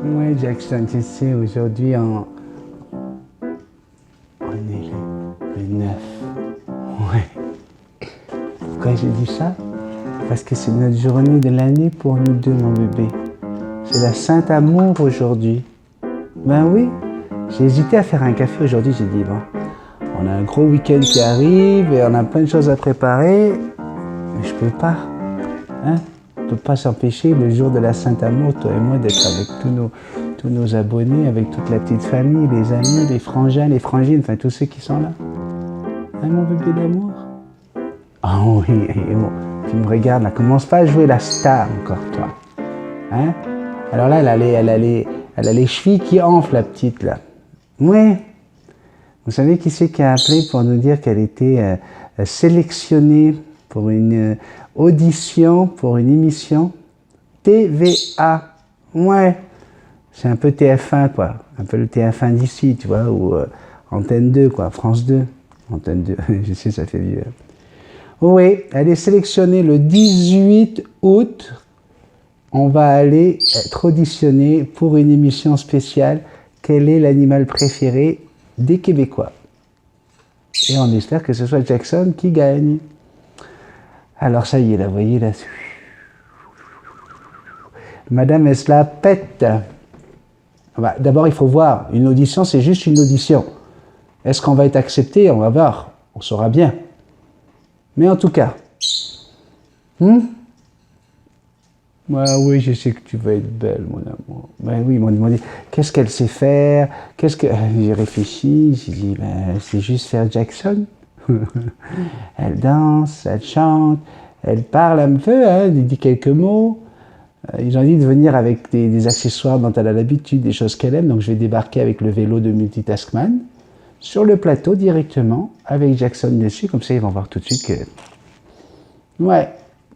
Ouais, Jackson, tu sais, aujourd'hui, on est le 9. Ouais. Pourquoi j'ai dit ça? Parce que c'est notre journée de l'année pour nous deux, mon bébé. C'est la Sainte Amour aujourd'hui. Ben oui, j'ai hésité à faire un café aujourd'hui, j'ai dit, bon, on a un gros week-end qui arrive et on a plein de choses à préparer, mais je peux pas. Hein? On ne peut pas s'empêcher le jour de la Sainte Amour, toi et moi, d'être avec tous nos abonnés, avec toute la petite famille, les amis, les frangins, les frangines, enfin tous ceux qui sont là. Hein, mon bébé d'amour? Ah oui, bon, tu me regardes là, commence pas à jouer la star encore, toi. Hein? Alors là, elle a les chevilles qui enflent, la petite là. Oui. Vous savez qui c'est qui a appelé pour nous dire qu'elle était sélectionnée pour une audition, pour une émission TVA. Ouais. C'est un peu TF1, quoi. Un peu le TF1 d'ici, tu vois, ou Antenne 2, quoi, France 2. Antenne 2, je sais, ça fait vieux. Oui, elle est sélectionnée le 18 août. On va aller être auditionné pour une émission spéciale. Quel est l'animal préféré des Québécois? Et on espère que ce soit Jackson qui gagne. Alors ça y est, là, vous voyez, là. Madame, elle se la pète. Bah, d'abord, il faut voir. Une audition, c'est juste une audition. Est-ce qu'on va être accepté? On va voir. On saura bien. Mais en tout cas. Oui, je sais que tu vas être belle, mon amour. Ben oui, ils m'ont demandé qu'est-ce qu'elle sait faire. J'ai réfléchi, j'ai dit, ben, c'est juste faire Jackson. Elle danse, elle chante, elle parle un peu, hein, elle dit quelques mots. Ils ont dit de venir avec des accessoires dont elle a l'habitude, des choses qu'elle aime. Donc je vais débarquer avec le vélo de Multitaskman sur le plateau directement avec Jackson dessus. Comme ça, ils vont voir tout de suite que... Ouais.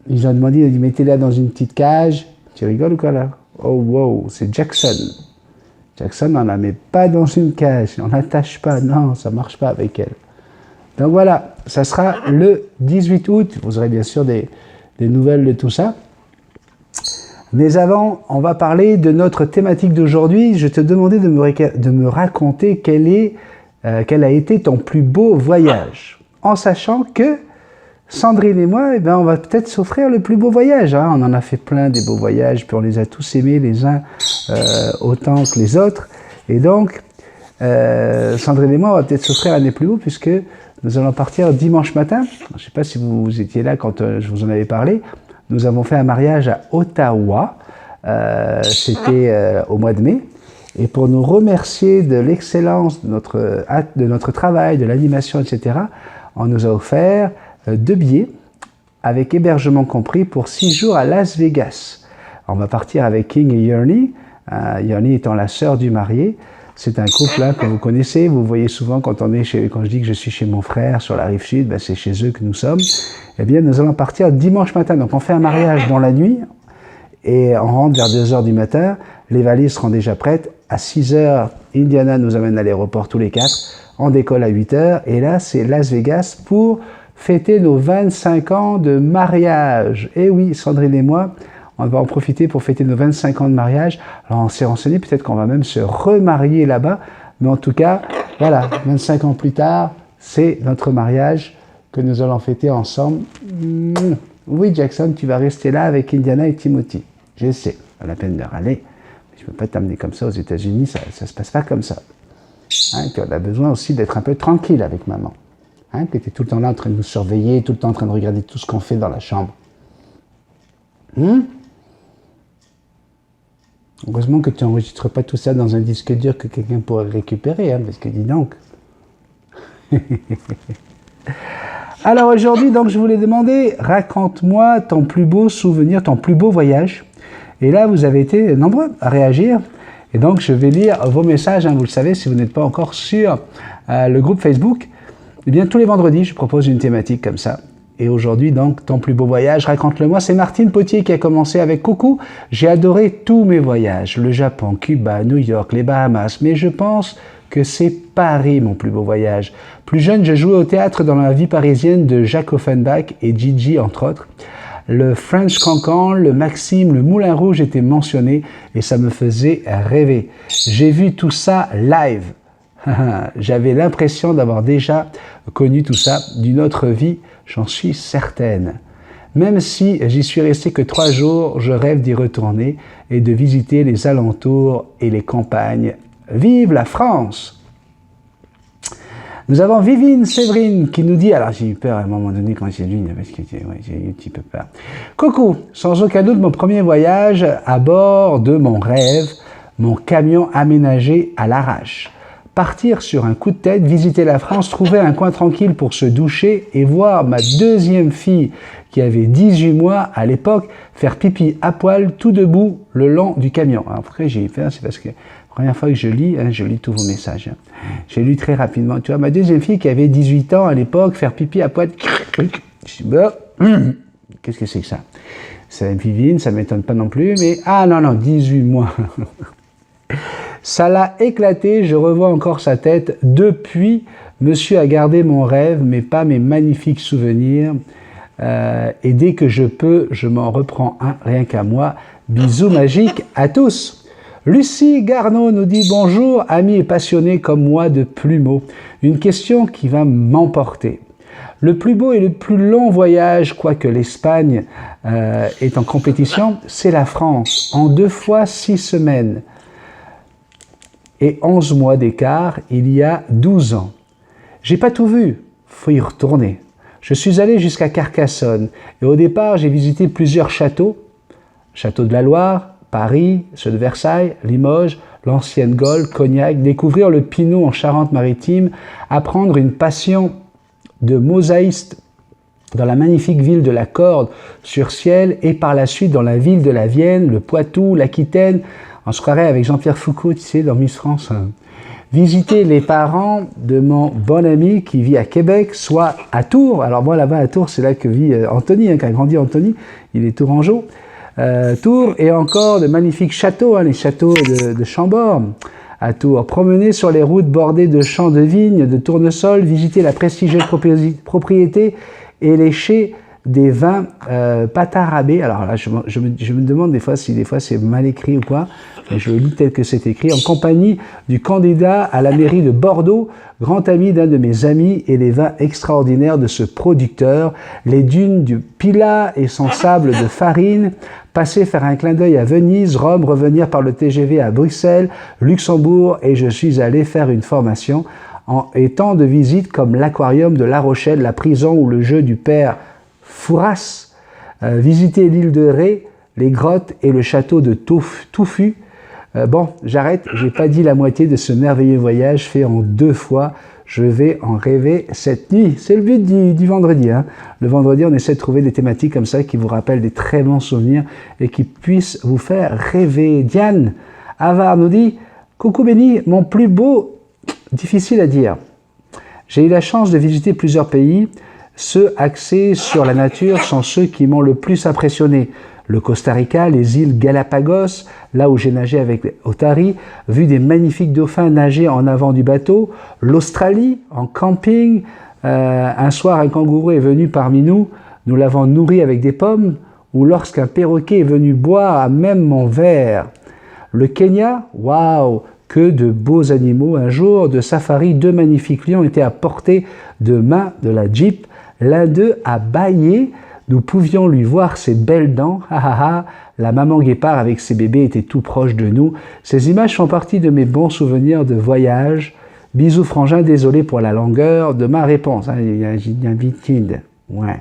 Ils ont demandé, ils ont dit, mettez-la dans une petite cage. Tu rigoles ou quoi là? Oh wow, c'est Jackson. Jackson, on la met pas dans une cage. On l'attache pas. Non, ça marche pas avec elle. Donc voilà, ça sera le 18 août. Vous aurez bien sûr des nouvelles de tout ça. Mais avant, on va parler de notre thématique d'aujourd'hui. Je te demandais de me raconter quel a été ton plus beau voyage. En sachant que Sandrine et moi, eh ben, on va peut-être s'offrir le plus beau voyage. Hein. On en a fait plein des beaux voyages, puis on les a tous aimés les uns autant que les autres. Et donc, Sandrine et moi, on va peut-être s'offrir un des plus beaux, puisque nous allons partir dimanche matin. Je ne sais pas si vous étiez là quand je vous en avais parlé. Nous avons fait un mariage à Ottawa. C'était au mois de mai. Et pour nous remercier de l'excellence de notre travail, de l'animation, etc., on nous a offert 2 billets avec hébergement compris pour 6 jours à Las Vegas. On va partir avec King et Yerny. Yerny étant la sœur du marié. C'est un couple hein, que vous connaissez. Vous voyez souvent quand je dis que je suis chez mon frère sur la rive sud, ben c'est chez eux que nous sommes. Eh bien, nous allons partir dimanche matin. Donc, on fait un mariage dans la nuit et on rentre vers 2 h du matin. Les valises seront déjà prêtes. À 6 h, Indiana nous amène à l'aéroport tous les 4. On décolle à 8 h. Et là, c'est Las Vegas pour fêter nos 25 ans de mariage. Et oui, Sandrine et moi, on va en profiter pour fêter nos 25 ans de mariage. Alors, on s'est renseigné, peut-être qu'on va même se remarier là-bas. Mais en tout cas, voilà, 25 ans plus tard, c'est notre mariage que nous allons fêter ensemble. Oui, Jackson, tu vas rester là avec Indiana et Timothy. Je sais, pas la peine de râler. Je ne peux pas t'amener comme ça aux États-Unis, ça ne se passe pas comme ça. Hein, on a besoin aussi d'être un peu tranquille avec maman. Hein, que tu es tout le temps là en train de nous surveiller, tout le temps en train de regarder tout ce qu'on fait dans la chambre. Heureusement que tu n'enregistres pas tout ça dans un disque dur que quelqu'un pourrait récupérer, hein, parce que dis donc. Alors aujourd'hui, donc, je voulais demander, raconte-moi ton plus beau souvenir, ton plus beau voyage. Et là, vous avez été nombreux à réagir. Et donc, je vais lire vos messages. Hein, vous le savez, si vous n'êtes pas encore sur le groupe Facebook, eh bien, tous les vendredis, je propose une thématique comme ça. Et aujourd'hui, donc, ton plus beau voyage, raconte-le-moi. C'est Martine Potier qui a commencé avec « Coucou, j'ai adoré tous mes voyages. Le Japon, Cuba, New York, les Bahamas. Mais je pense que c'est Paris, mon plus beau voyage. Plus jeune, je jouais au théâtre dans la vie parisienne de Jacques Offenbach et Gigi, entre autres. le French Cancan, le Maxime, le Moulin Rouge étaient mentionnés et ça me faisait rêver. J'ai vu tout ça live. J'avais l'impression d'avoir déjà connu tout ça d'une autre vie, j'en suis certaine. Même si j'y suis resté que 3 jours, je rêve d'y retourner et de visiter les alentours et les campagnes. Vive la France! Nous avons Vivine Séverine qui nous dit, alors j'ai eu peur à un moment donné quand j'ai lu, parce que j'ai eu un petit peu peur. Coucou, sans aucun doute mon premier voyage à bord de mon rêve, mon camion aménagé à l'arrache. Partir sur un coup de tête, visiter la France, trouver un coin tranquille pour se doucher et voir ma deuxième fille qui avait 18 mois à l'époque faire pipi à poil tout debout le long du camion. Alors, après j'ai eu peur, c'est parce que la première fois que je lis tous vos messages. J'ai lu très rapidement. Tu vois, ma deuxième fille qui avait 18 ans à l'époque, faire pipi à poil. Je dis, qu'est-ce que c'est que ça? C'est Vivine, ça ne m'étonne pas non plus, mais... Ah non, 18 mois. Ça l'a éclaté, je revois encore sa tête. Depuis, monsieur a gardé mon rêve, mais pas mes magnifiques souvenirs. Et dès que je peux, je m'en reprends un, rien qu'à moi. Bisous magiques à tous. Lucie Garneau nous dit « Bonjour, amis et passionnés comme moi de plumeaux. Une question qui va m'emporter. Le plus beau et le plus long voyage, quoique l'Espagne est en compétition, c'est la France, en 2 fois 6 semaines et 11 mois d'écart, il y a 12 ans. J'ai pas tout vu, faut y retourner. Je suis allé jusqu'à Carcassonne et au départ, j'ai visité plusieurs châteaux, château de la Loire, Paris, ceux de Versailles, Limoges, l'ancienne Gaule, Cognac, découvrir le Pinot en Charente-Maritime, apprendre une passion de mosaïste dans la magnifique ville de la Corde sur Ciel et par la suite dans la ville de la Vienne, le Poitou, l'Aquitaine. On se croirait avec Jean-Pierre Foucault, tu sais, dans Miss France. Visiter les parents de mon bon ami qui vit à Québec, soit à Tours. Alors moi là-bas à Tours, c'est là que vit Anthony, qu'a grandi Anthony, il est tourangeau. Tours et encore de magnifiques châteaux, les châteaux de Chambord à Tours. Promener sur les routes bordées de champs de vignes, de tournesols, visiter la prestigieuse propriété et lécher des vins Patarabé. Alors là, je me demande des fois si c'est mal écrit ou quoi, mais je le lis tel que c'est écrit. En compagnie du candidat à la mairie de Bordeaux, grand ami d'un de mes amis, et les vins extraordinaires de ce producteur, les dunes du Pilat et son sable de farine, passer faire un clin d'œil à Venise, Rome, revenir par le TGV à Bruxelles, Luxembourg, et je suis allé faire une formation en étant de visites comme l'aquarium de La Rochelle, la prison ou le jeu du père Fouras, visiter l'île de Ré, les grottes et le château de Touffu. Bon, j'arrête, j'ai pas dit la moitié de ce merveilleux voyage fait en 2 fois. Je vais en rêver cette nuit. C'est le but du vendredi. Le vendredi, on essaie de trouver des thématiques comme ça qui vous rappellent des très bons souvenirs et qui puissent vous faire rêver. Diane Avar nous dit « Coucou Béni, mon plus beau, difficile à dire. J'ai eu la chance de visiter plusieurs pays. Ceux axés sur la nature sont ceux qui m'ont le plus impressionné. Le Costa Rica, les îles Galapagos, là où j'ai nagé avec Otari, vu des magnifiques dauphins nager en avant du bateau. L'Australie, en camping. Un soir, un kangourou est venu parmi nous. Nous l'avons nourri avec des pommes. Ou lorsqu'un perroquet est venu boire à même mon verre. Le Kenya, waouh, que de beaux animaux. Un jour de safari, 2 magnifiques lions étaient à portée de main de la Jeep. L'un d'eux a bâillé. Nous pouvions lui voir ses belles dents. La maman guépard avec ses bébés était tout proche de nous. Ces images font partie de mes bons souvenirs de voyage. Bisous frangin, désolé pour la longueur de ma réponse. Il y a un vide. Ouais.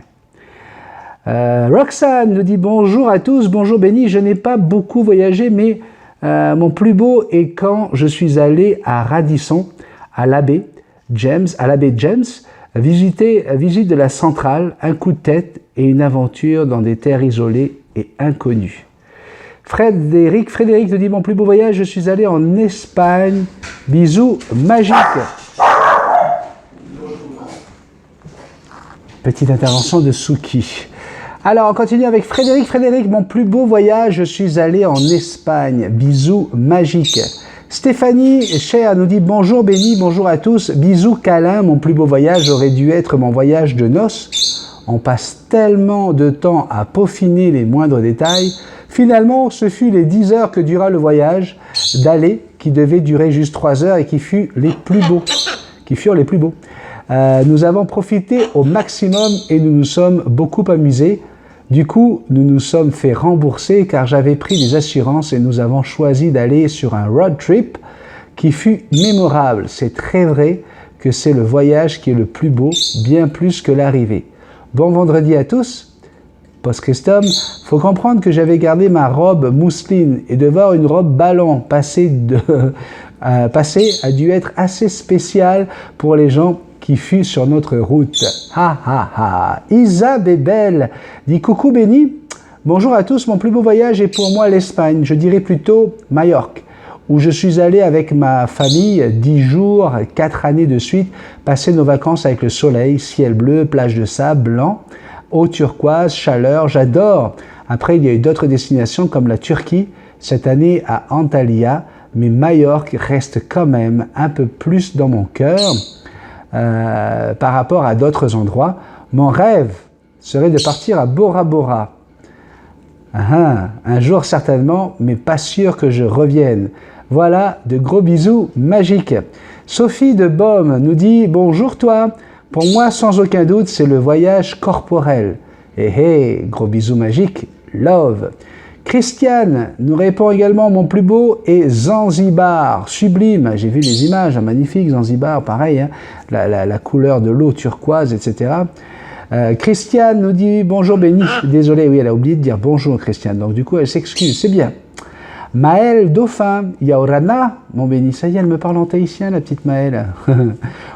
Roxane nous dit bonjour à tous, bonjour Béni. Je n'ai pas beaucoup voyagé, mais mon plus beau est quand je suis allé à Radisson, à l'abbé James, visite de la centrale, un coup de tête et une aventure dans des terres isolées et inconnues. Frédéric nous dit mon plus beau voyage, je suis allé en Espagne. Bisous magiques. Petite intervention de Suki. Alors, on continue avec Frédéric. Frédéric, mon plus beau voyage, je suis allé en Espagne. Bisous magiques. Stéphanie Cher nous dit bonjour Béni, bonjour à tous. Bisous câlin, mon plus beau voyage aurait dû être mon voyage de noces on passe tellement de temps à peaufiner les moindres détails. Finalement, ce fut les 10 heures que dura le voyage d'aller, qui devait durer juste 3 heures et qui furent les plus beaux. Nous avons profité au maximum et nous nous sommes beaucoup amusés. Du coup, nous nous sommes fait rembourser car j'avais pris des assurances et nous avons choisi d'aller sur un road trip qui fut mémorable. C'est très vrai que c'est le voyage qui est le plus beau, bien plus que l'arrivée. Bon vendredi à tous. Post-Christum, faut comprendre que j'avais gardé ma robe mousseline et de voir une robe ballon passer a dû être assez spécial pour les gens qui fut sur notre route. Ha ha ha. Isa Bébel dit coucou Béni. Bonjour à tous, mon plus beau voyage est pour moi l'Espagne, je dirais plutôt Majorque, où je suis allé avec ma famille 10 jours, 4 années de suite, passer nos vacances avec le soleil, ciel bleu, plage de sable blanc, eau turquoise, chaleur, j'adore. Après, il y a eu d'autres destinations comme la Turquie, cette année à Antalya, mais Majorque reste quand même un peu plus dans mon cœur par rapport à d'autres endroits. Mon rêve serait de partir à Bora Bora. Un jour certainement, mais pas sûr que je revienne. Voilà, de gros bisous magiques. Sophie de Baume nous dit « Bonjour toi, pour moi sans aucun doute c'est le voyage corporel. » Gros bisous magiques, love. Christiane nous répond également « Mon plus beau est Zanzibar, sublime. » J'ai vu les images, magnifique Zanzibar, pareil, hein, la couleur de l'eau turquoise, etc. Christiane nous dit « Bonjour Béni. » Désolé, oui, elle a oublié de dire « Bonjour Christiane », donc du coup elle s'excuse, c'est bien. Maëlle Dauphin, Yaorana, mon Béni, ça y est, elle me parle en tahitien, la petite Maëlle.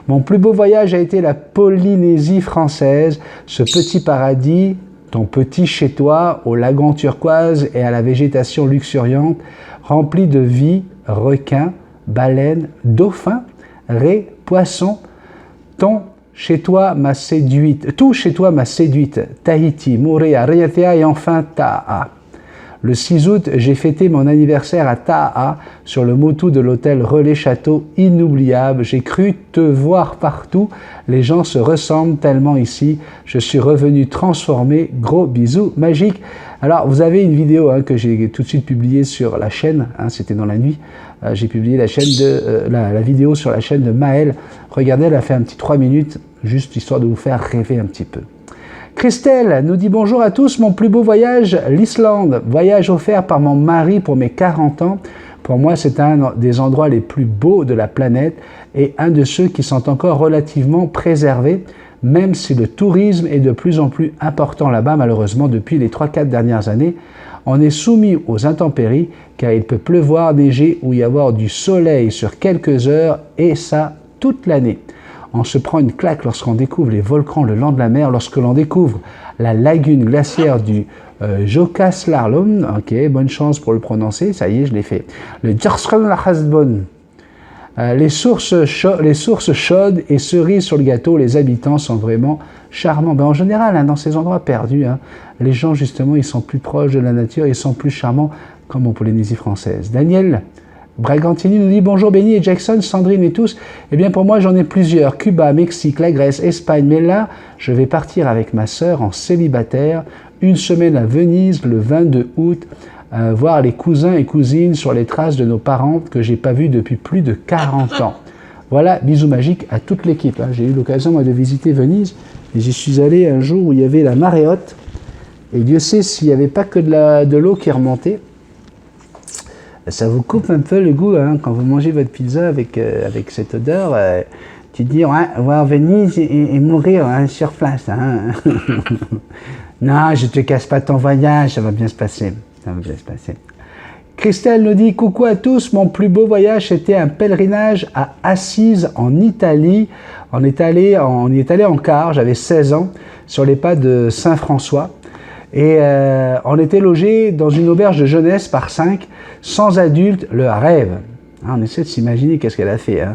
Mon plus beau voyage a été la Polynésie française, ce petit paradis, ton petit chez toi, au lagon turquoise et à la végétation luxuriante, rempli de vie, requins, baleines, dauphins, raies, poissons. Ton chez toi m'a séduite, tout chez toi m'a séduite. Tahiti, Moorea, Raiatea et enfin Ta'a. Le 6 août, j'ai fêté mon anniversaire à Ta'a, sur le motu de l'hôtel Relais Château, inoubliable. J'ai cru te voir partout. Les gens se ressemblent tellement ici. Je suis revenu transformé. Gros bisous magiques. Alors, vous avez une vidéo que j'ai tout de suite publiée sur la chaîne. C'était dans la nuit. J'ai publié la vidéo sur la chaîne de Maëlle. Regardez, elle a fait un petit 3 minutes, juste histoire de vous faire rêver un petit peu. Christelle nous dit bonjour à tous, mon plus beau voyage, l'Islande. Voyage offert par mon mari pour mes 40 ans. Pour moi, c'est un des endroits les plus beaux de la planète et un de ceux qui sont encore relativement préservés, même si le tourisme est de plus en plus important là-bas, malheureusement, depuis les 3-4 dernières années. On est soumis aux intempéries car il peut pleuvoir, neiger ou y avoir du soleil sur quelques heures et ça toute l'année. On se prend une claque lorsqu'on découvre les volcans le long de la mer, lorsque l'on découvre la lagune glaciaire du Jökulsárlón. Ok, bonne chance pour le prononcer, ça y est, je l'ai fait. Le Jökulsárlón. Les sources chaudes et cerises sur le gâteau, les habitants sont vraiment charmants. En général, dans ces endroits perdus, les gens, justement, ils sont plus proches de la nature, ils sont plus charmants, comme en Polynésie française. Daniel Bragantini nous dit « Bonjour Béni et Jackson, Sandrine et tous. Eh bien pour moi j'en ai plusieurs, Cuba, Mexique, la Grèce, Espagne, mais là je vais partir avec ma sœur en célibataire, une semaine à Venise le 22 août, voir les cousins et cousines sur les traces de nos parents que j'ai pas vus depuis plus de 40 ans. » Voilà, bisous magiques à toute l'équipe. J'ai eu l'occasion moi de visiter Venise et j'y suis allé un jour où il y avait la marée haute et Dieu sait s'il n'y avait pas que de l'eau qui remontait. Ça vous coupe un peu le goût quand vous mangez votre pizza avec cette odeur. Tu te dis, ouais, voir Venise et mourir sur place. Non, je te casse pas ton voyage, ça va bien se passer. Ça va bien se passer. Christelle nous dit, coucou à tous, mon plus beau voyage, c'était un pèlerinage à Assise en Italie. On y est allé en car, j'avais 16 ans, sur les pas de Saint-François. Et on était logé dans une auberge de jeunesse par 5, sans adultes, le rêve. On essaie de s'imaginer qu'est-ce qu'elle a fait.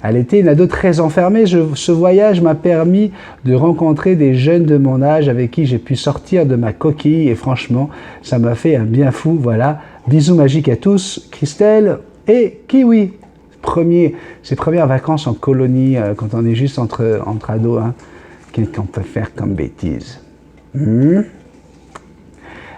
Elle était une ado très enfermée. Ce voyage m'a permis de rencontrer des jeunes de mon âge avec qui j'ai pu sortir de ma coquille. Et franchement, ça m'a fait un bien fou. Voilà, bisous magiques à tous. Christelle et Kiwi. Ses premières vacances en colonie, quand on est juste entre ados. Qu'est-ce qu'on peut faire comme bêtise?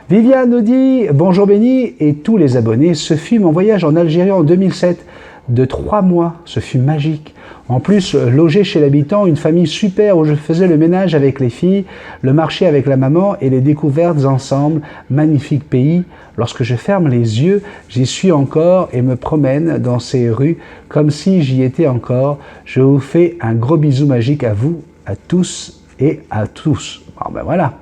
Viviane nous dit « Bonjour Béni et tous les abonnés, ce fut mon voyage en Algérie en 2007 de 3 mois, ce fut magique. En plus, logé chez l'habitant, une famille super où je faisais le ménage avec les filles, le marché avec la maman et les découvertes ensemble. Magnifique pays. Lorsque je ferme les yeux, j'y suis encore et me promène dans ces rues comme si j'y étais encore. Je vous fais un gros bisou magique à vous, à tous et à tous. » Bon ben voilà.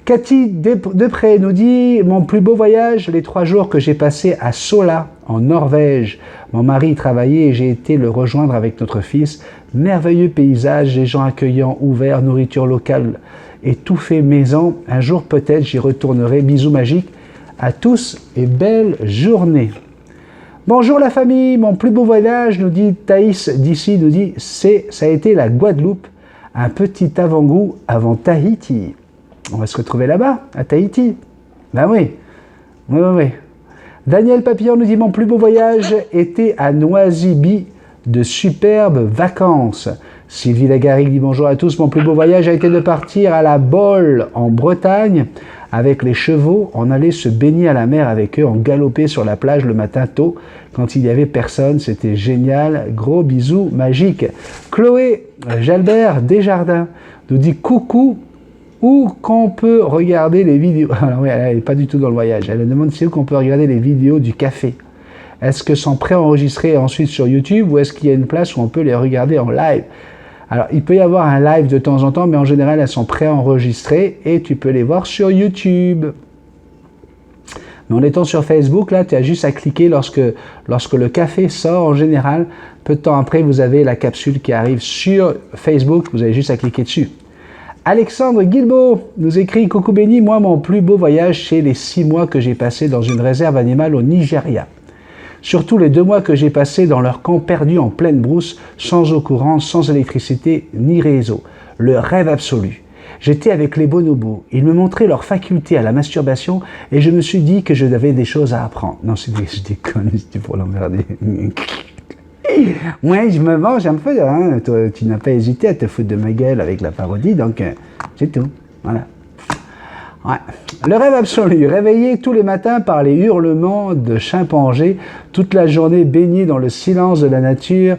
Cathy Depré nous dit « Mon plus beau voyage, les 3 jours que j'ai passés à Sola, en Norvège. Mon mari y travaillait et j'ai été le rejoindre avec notre fils. Merveilleux paysage, des gens accueillants, ouverts, nourriture locale et tout fait maison. Un jour peut-être j'y retournerai. Bisous magiques à tous et belle journée. » Bonjour la famille, mon plus beau voyage, nous dit Thaïs d'ici, nous dit « Ça a été la Guadeloupe, un petit avant-goût avant Tahiti. » On va se retrouver là-bas, à Tahiti. Ben oui, oui. Daniel Papillon nous dit « Mon plus beau voyage était à Noisy-Be, de superbes vacances. » Sylvie Lagarigue dit « Bonjour à tous, mon plus beau voyage a été de partir à la Bolle, en Bretagne. Avec les chevaux, on allait se baigner à la mer avec eux, on galopait sur la plage le matin tôt, quand il n'y avait personne, c'était génial. Gros bisous magiques. » Chloé Jalbert Desjardins nous dit « Coucou, où qu'on peut regarder les vidéos. » Alors oui, elle n'est pas du tout dans le voyage. Elle demande si où qu'on peut regarder les vidéos du café. Est-ce que sont préenregistrés ensuite sur YouTube ou est-ce qu'il y a une place où on peut les regarder en live? Alors, il peut y avoir un live de temps en temps, mais en général, elles sont préenregistrées et tu peux les voir sur YouTube. Mais en étant sur Facebook, là, tu as juste à cliquer lorsque le café sort en général. Peu de temps après, vous avez la capsule qui arrive sur Facebook. Vous avez juste à cliquer dessus. Alexandre Guilbeault nous écrit « Coucou Béni, moi mon plus beau voyage c'est les 6 mois que j'ai passé dans une réserve animale au Nigeria. Surtout les 2 mois que j'ai passés dans leur camp perdu en pleine brousse, sans eau courante, sans électricité ni réseau. Le rêve absolu. J'étais avec les bonobos, ils me montraient leur faculté à la masturbation et je me suis dit que j'avais des choses à apprendre. » Non, je déconne, c'était pour l'emmerder. Moi, je me venge un peu, hein. Toi, tu n'as pas hésité à te foutre de ma gueule avec la parodie, donc c'est tout. Voilà. Ouais. Le rêve absolu, réveillé tous les matins par les hurlements de chimpanzés, toute la journée baigné dans le silence de la nature,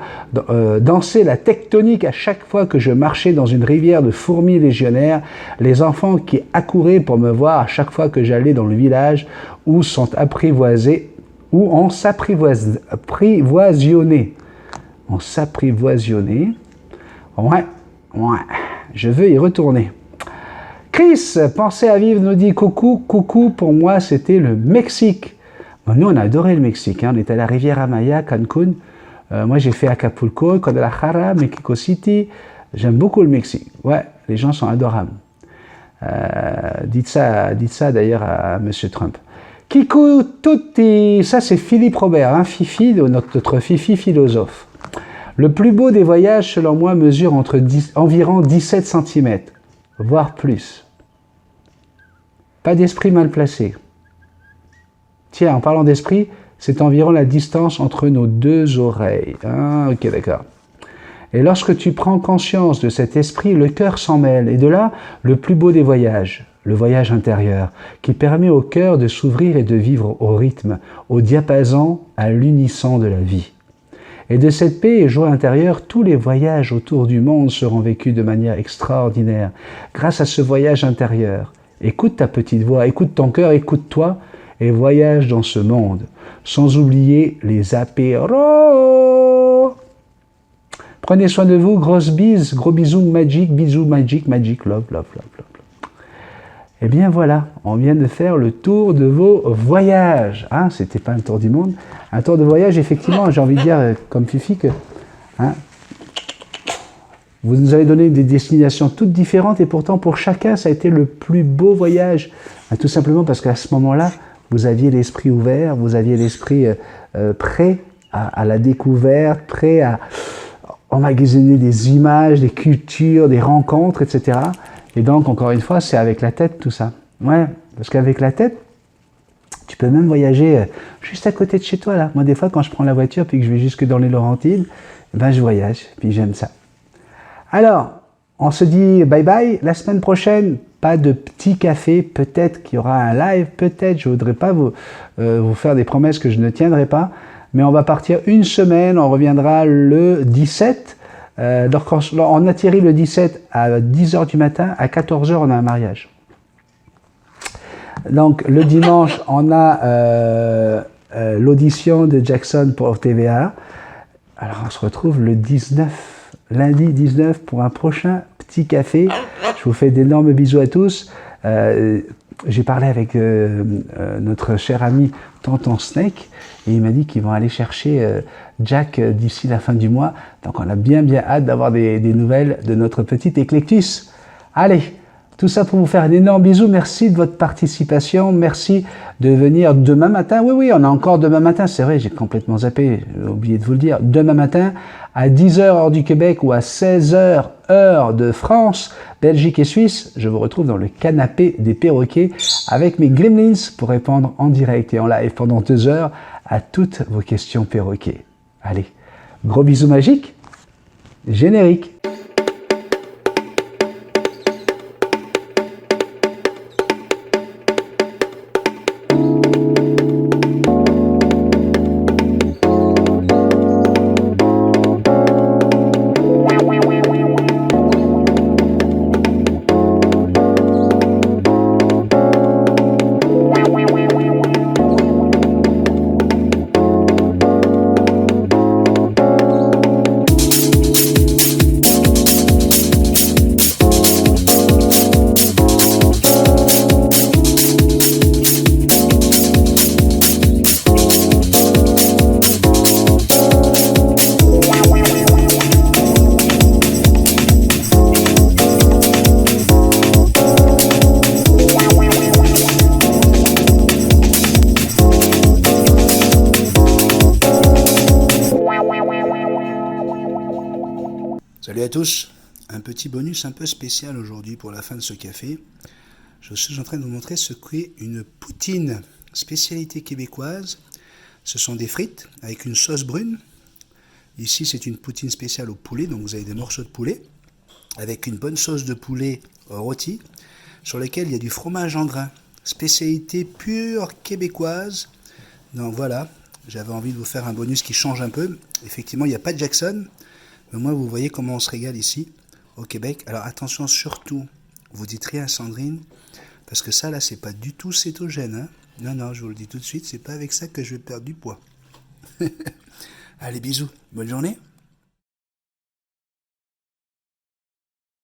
danser la tectonique à chaque fois que je marchais dans une rivière de fourmis légionnaires, les enfants qui accouraient pour me voir à chaque fois que j'allais dans le village où on s'apprivoisonnait. On s'apprivoisonnait. Ouais, je veux y retourner. Chris, pensez à vivre, nous dit coucou, pour moi c'était le Mexique. Bon, nous on a adoré le Mexique, hein. On était à la Riviera Maya, Cancun. Moi j'ai fait Acapulco, Guadalajara, Mexico City. J'aime beaucoup le Mexique. Ouais, les gens sont adorables. Dites ça d'ailleurs à Monsieur Trump. Kikou Tutti, ça c'est Philippe Robert, hein, Fifi, notre Fifi philosophe. Le plus beau des voyages, selon moi, mesure environ 17 cm, voire plus. Pas d'esprit mal placé. Tiens, en parlant d'esprit, c'est environ la distance entre nos 2 oreilles. Ah, ok, d'accord. Et lorsque tu prends conscience de cet esprit, le cœur s'en mêle. Et de là, le plus beau des voyages, le voyage intérieur, qui permet au cœur de s'ouvrir et de vivre au rythme, au diapason, à l'unisson de la vie. Et de cette paix et joie intérieure, tous les voyages autour du monde seront vécus de manière extraordinaire, grâce à ce voyage intérieur. Écoute ta petite voix, écoute ton cœur, écoute-toi, et voyage dans ce monde, sans oublier les apéros. Prenez soin de vous, grosse bise, gros bisous magic, love. Eh bien voilà, on vient de faire le tour de vos voyages. Hein, c'était pas un tour du monde. Un tour de voyage, effectivement, j'ai envie de dire, comme Fifi, que hein, vous nous avez donné des destinations toutes différentes et pourtant pour chacun, ça a été le plus beau voyage. Hein, tout simplement parce qu'à ce moment-là, vous aviez l'esprit ouvert, vous aviez l'esprit prêt à la découverte, prêt à emmagasiner des images, des cultures, des rencontres, etc. Et donc, encore une fois, c'est avec la tête tout ça. Ouais, parce qu'avec la tête, tu peux même voyager juste à côté de chez toi, là. Moi, des fois, quand je prends la voiture puis que je vais jusque dans les Laurentides, ben, je voyage, puis j'aime ça. Alors, on se dit bye bye. La semaine prochaine, Pas de petit café, peut-être qu'il y aura un live, peut-être, je ne voudrais pas vous faire des promesses que je ne tiendrai pas, mais on va partir une semaine, on reviendra le 17. On atterrit le 17 à 10h du matin, à 14h on a un mariage. Donc le dimanche on a l'audition de Jackson pour TVA. Alors on se retrouve le 19, lundi 19 pour un prochain petit café. Je vous fais d'énormes bisous à tous. J'ai parlé avec notre cher ami Tonton Snake et il m'a dit qu'ils vont aller chercher Jack d'ici la fin du mois. Donc on a bien hâte d'avoir des nouvelles de notre petit Eclectus. Allez, tout ça pour vous faire un énorme bisou. Merci de votre participation. Merci de venir demain matin. Oui, on a encore demain matin. C'est vrai, j'ai complètement zappé. J'ai oublié de vous le dire. Demain matin, à 10h heure du Québec ou à 16h heure de France, Belgique et Suisse, je vous retrouve dans le canapé des perroquets avec mes Gremlins pour répondre en direct et en live pendant 2 heures à toutes vos questions perroquets. Allez, gros bisous magiques. Générique. Salut à tous, un petit bonus un peu spécial aujourd'hui pour la fin de ce café. Je suis en train de vous montrer ce qu'est une poutine, spécialité québécoise. Ce sont des frites avec une sauce brune. Ici c'est une poutine spéciale au poulet, donc vous avez des morceaux de poulet avec une bonne sauce de poulet rôti sur lequel il y a du fromage en grains. Spécialité pure québécoise. Donc voilà, j'avais envie de vous faire un bonus qui change un peu. Effectivement il n'y a pas de Jackson. Mais moi, vous voyez comment on se régale ici, au Québec. Alors attention surtout, vous dites rien à Sandrine, parce que ça là, c'est pas du tout cétogène. Hein. Non, je vous le dis tout de suite, c'est pas avec ça que je vais perdre du poids. Allez, bisous, bonne journée.